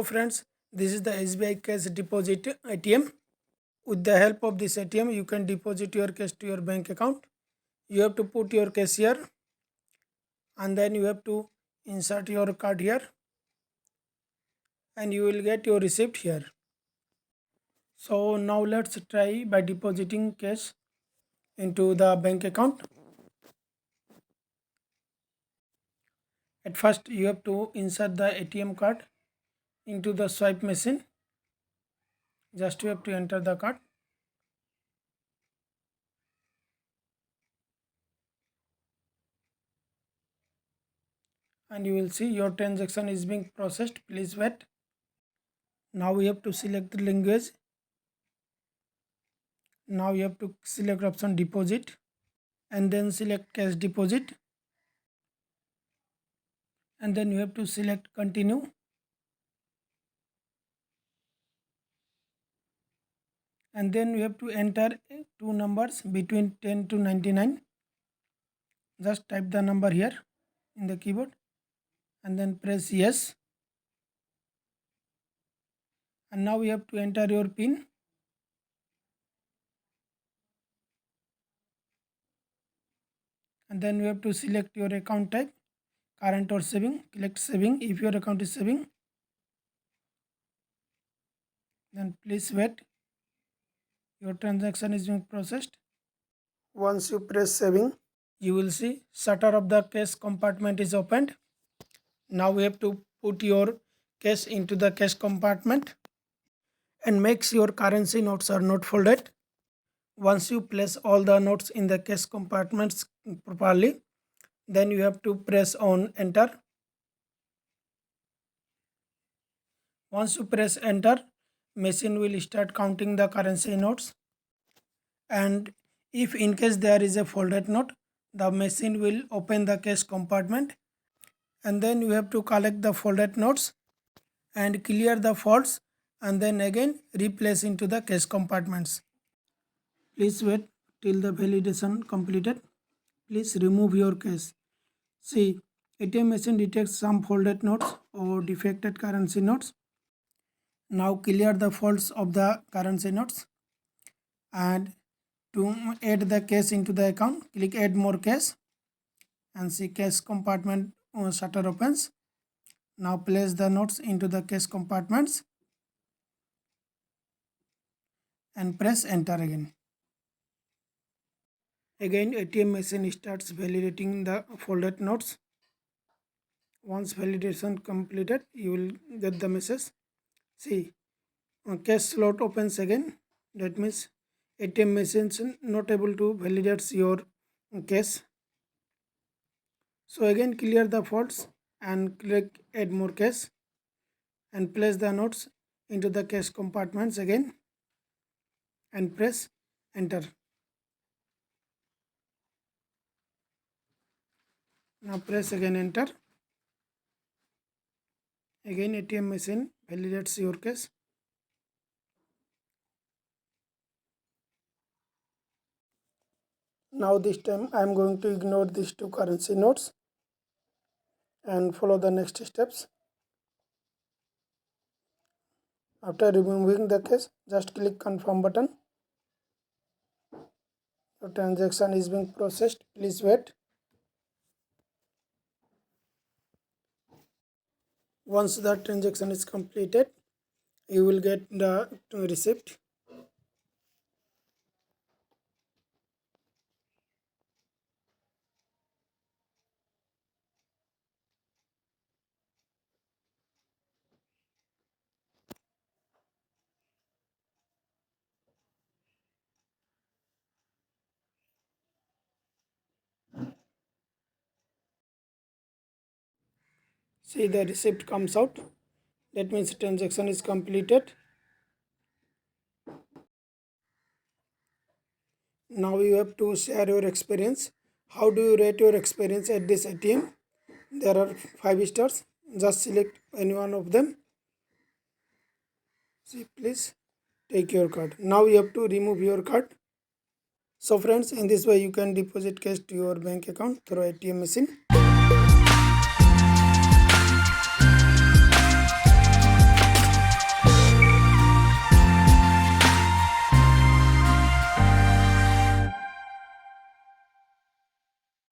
So friends, this is the SBI Cash Deposit ATM. With the help of this ATM, you can deposit your cash to your bank account. You have to put your cash here and then you have to insert your card here and you will get your receipt here. So now let's try by depositing cash into the bank account. At first you have to insert the ATM card into the swipe machine. Just you have to enter the card. And you will see your transaction is being processed. Please wait. Now we have to select the language. Now you have to select option deposit and then select cash deposit and then you have to select continue and then you have to enter two numbers between 10 to 99. Just type the number here in the keyboard and then press yes. And now you have to enter your PIN. And then you have to select your account type, current or saving. Select saving if your account is saving. Then please wait. Your transaction is being processed. Once you press saving, you will see shutter of the cash compartment is opened. Now we have to put your cash into the cash compartment and make sure currency notes are not folded. Once you place all the notes in the cash compartments properly, then you have to press on enter. Once you press enter, machine will start counting the currency notes. And if in case there is a folded note, the machine will open the cash compartment and then you have to collect the folded notes and clear the faults and then again replace into the cash compartments. Please wait till the validation completed. Please remove your cash. See, ATM machine detects some folded notes or defected currency notes. Now clear the faults of the currency notes and to add the cash into the account, click add more cash and see cash compartment shutter opens. Now place the notes into the cash compartments and press enter again. Again ATM machine starts validating the folded notes. Once validation completed, you will get the message. See, cash slot opens again. That means ATM machines not able to validate your cash. So again clear the faults and click add more cash and place the notes into the cash compartments again and press enter. Now press again enter. Again ATM machine validates your cash. Now this time I am going to ignore these two currency notes and follow the next steps. After removing the cash, just click confirm button. Your transaction is being processed. Please wait. Once the transaction is completed, you will get the receipt. See, the receipt comes out. That means transaction is completed. Now you have to share your experience. How do you rate your experience at this ATM? There are 5 stars. Just select any one of them. See, please take your card. Now you have to remove your card. So friends, in this way you can deposit cash to your bank account through ATM machine.